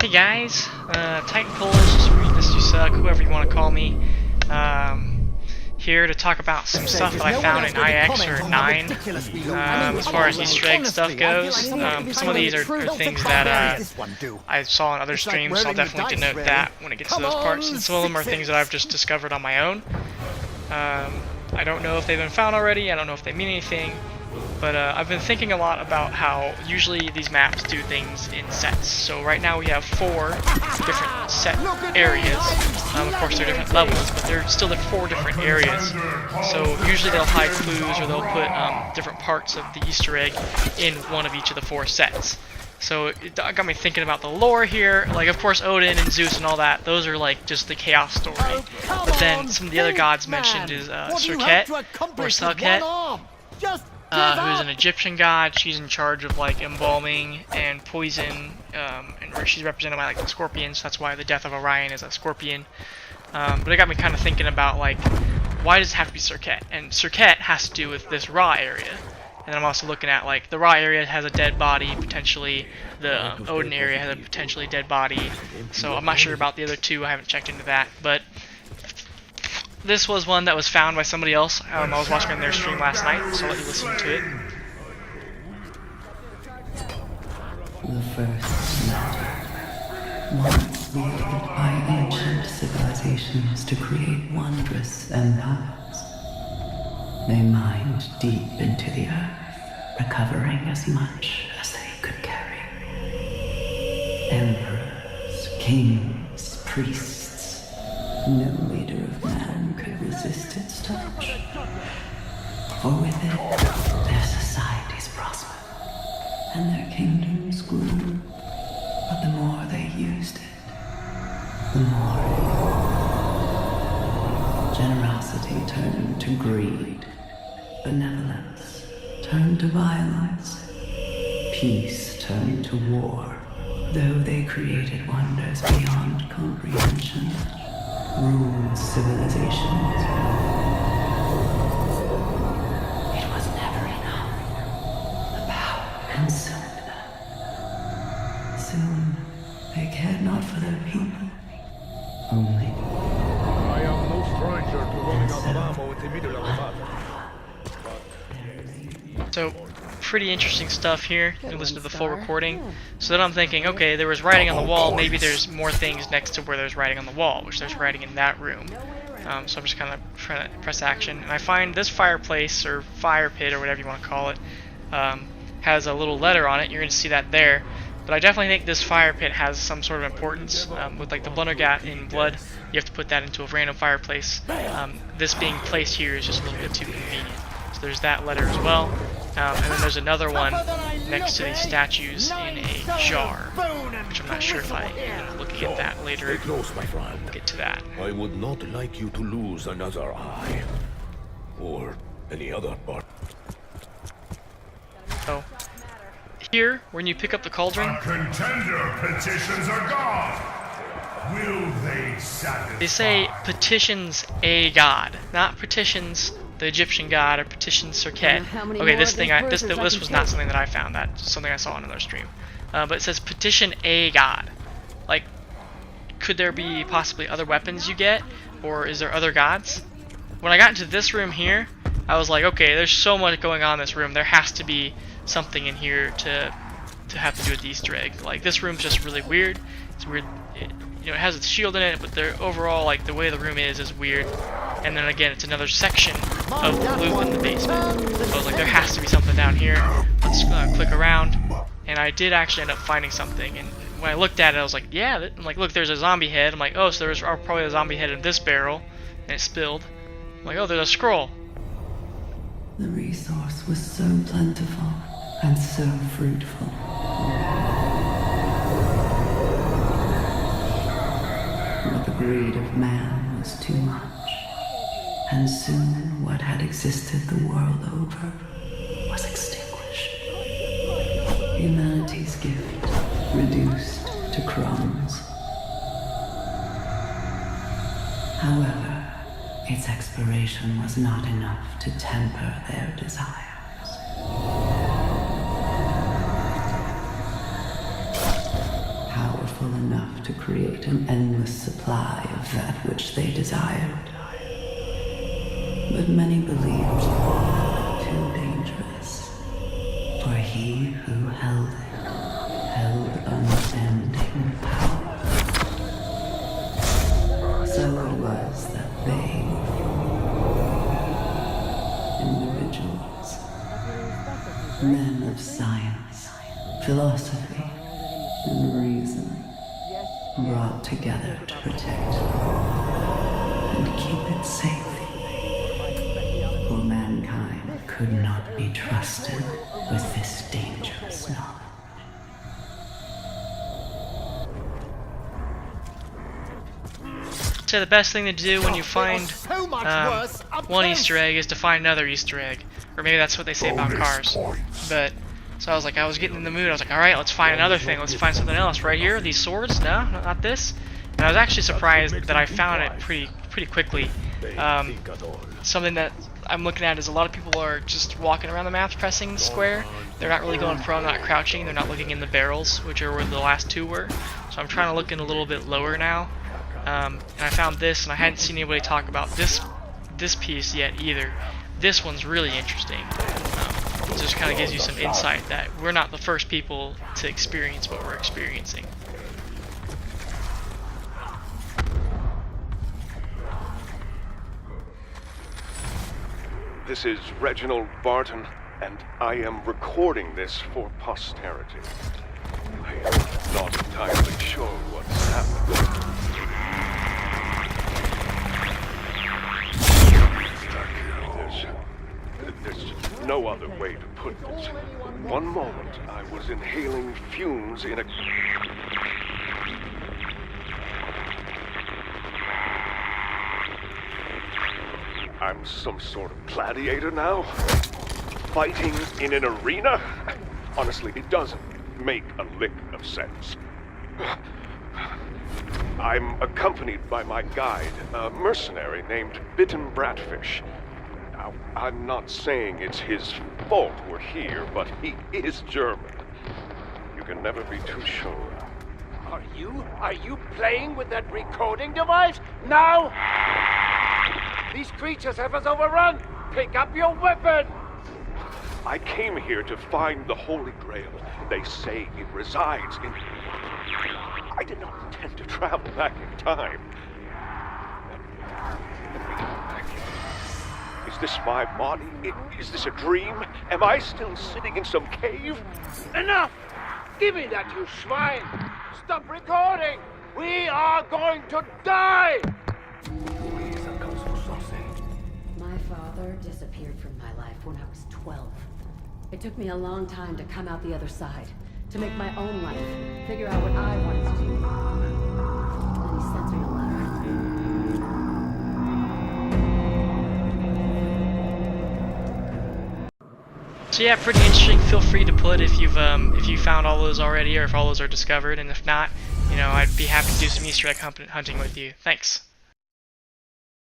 Hey guys, Titan Polish, Readless You Suck, whoever you want to call me. Here to talk about some stuff that I found in IX or 9. As far as Easter egg stuff goes, some of these are things that I saw on other streams, so I'll definitely denote that when it gets to those parts. And some of them are things that I've just discovered on my own. I don't know if they've been found already, I don't know if they mean anything. But I've been thinking a lot about how usually these maps do things in sets. So right now we have 4 different set areas. Of course they're different levels, but they're still 4 different areas. So usually they'll hide clues or they'll put different parts of the Easter egg in one of each of the 4 sets. So it got me thinking about the lore here. Like, of course, Odin and Zeus and all that, those are like just the chaos story. But then some of the other gods mentioned is Serket or Selket. Who's an Egyptian god. She's in charge of like embalming and poison, and she's represented by like the scorpion, so that's why the death of Orion is a scorpion. But it got me kind of thinking about like, why does it have to be Serket? And Serket has to do with this Ra area. And I'm also looking at like the Ra area has a dead body, potentially the Odin area has a potentially dead body. So I'm not sure about the other 2, I haven't checked into that, but this was one that was found by somebody else. I was watching on their stream last night, so I'll let you listen to it. The first matter, once wielded by ancient civilizations to create wondrous empires. They mined deep into the earth, recovering as much as they could carry. Emperors, kings, priests, no leader of man could resist its touch. For with it, their societies prospered, and their kingdoms grew. But the more they used it, the more generosity turned to greed, benevolence turned to violence, peace turned to war. Though they created wonders beyond comprehension, ruled civilizations, it was never enough. The power consumed them. Soon, they cared not for their people, only. I am no stranger to running on the ammo in the middle of a battle. So, pretty interesting stuff here. You listen to the full recording. So then I'm thinking, okay, there was writing on the wall, maybe there's more things next to where there's writing on the wall, which there's writing in that room. So I'm just kind of trying to press action, and I find this fireplace, or fire pit, or whatever you want to call it, has a little letter on it. You're going to see that there. But I definitely think this fire pit has some sort of importance. With like the Blundergat in blood, you have to put that into a random fireplace. This being placed here is just a little bit too convenient. So there's that letter as well. And then there's another one next to these statues in a jar, which I'm not sure if I am looking at that later. Stay close, my friend. We'll get to that. I would not like you to lose another eye. Or any other part. So, here, when you pick up the cauldron, Contender petitions are gone. Will they satisfy? they say petitions a god, not petitions the Egyptian god or petitions Serket. Okay, this was not something that I found. That's something I saw on another stream. But it says petition a god. Like, could there be possibly other weapons you get, or is there other gods? When I got into this room here, I was like, okay, there's so much going on in this room. There has to be something in here to have to do with the Easter egg. Like, this room's just really weird. It's weird. It has a shield in it, but the overall, like, the way the room is weird. And then again, it's another section of the loop in the basement. So I was like, there has to be something down here. Let's click around, and I did actually end up finding something. And when I looked at it, I was like, yeah. I'm like, look, there's a zombie head. I'm like, oh, so there's probably a zombie head in this barrel, and it spilled. I'm like, oh, there's a scroll. The resource was so plentiful and so fruitful. But the greed of man was too much, and soon what had existed the world over was extinguished. Humanity's gift reduced to crumbs. However, its expiration was not enough to temper their desires. Powerful enough to create an endless supply of that which they desired. But many believed it too dangerous, for he who held it held unending power. So it was that they individuals, men of science, philosophy, and reason, brought together to protect and keep it safe. For mankind could not be trusted with this dangerous knowledge. So the best thing to do when you find one Easter egg is to find another Easter egg. Or maybe that's what they say about cars. But, so I was getting in the mood. I was like, alright, let's find another thing. Let's find something else. Right here, these swords? No, not this. And I was actually surprised that I found it pretty quickly. Something that I'm looking at is a lot of people are just walking around the map pressing square. They're not really going prone, not crouching. They're not looking in the barrels, which are where the last two were. So I'm trying to look in a little bit lower now. And I found this, and I hadn't seen anybody talk about this piece yet either. This one's really interesting. It just kind of gives you some insight that we're not the first people to experience what we're experiencing. This is Reginald Barton, and I am recording this for posterity. I am not entirely sure what's happened. There's no other way to put this. One moment, I was inhaling fumes in a... I'm some sort of gladiator now? Fighting in an arena? Honestly, it doesn't make a lick of sense. I'm accompanied by my guide, a mercenary named Bitten Bratfish. Now, I'm not saying it's his fault we're here, but he is German. You can never be too sure. Are you playing with that recording device? Now! These creatures have us overrun! Pick up your weapon! I came here to find the Holy Grail. They say it resides in... I did not intend to travel back in time. Is this my body? Is this a dream? Am I still sitting in some cave? Enough! Give me that, you swine! Stop recording! We are going to die! My father disappeared from my life when I was 12. It took me a long time to come out the other side, to make my own life, figure out what I wanted to do. Then he sent me a letter. So yeah, pretty interesting. Feel free to put if you found all those already, or if all those are discovered, and if not, you know, I'd be happy to do some Easter egg hunting with you. Thanks.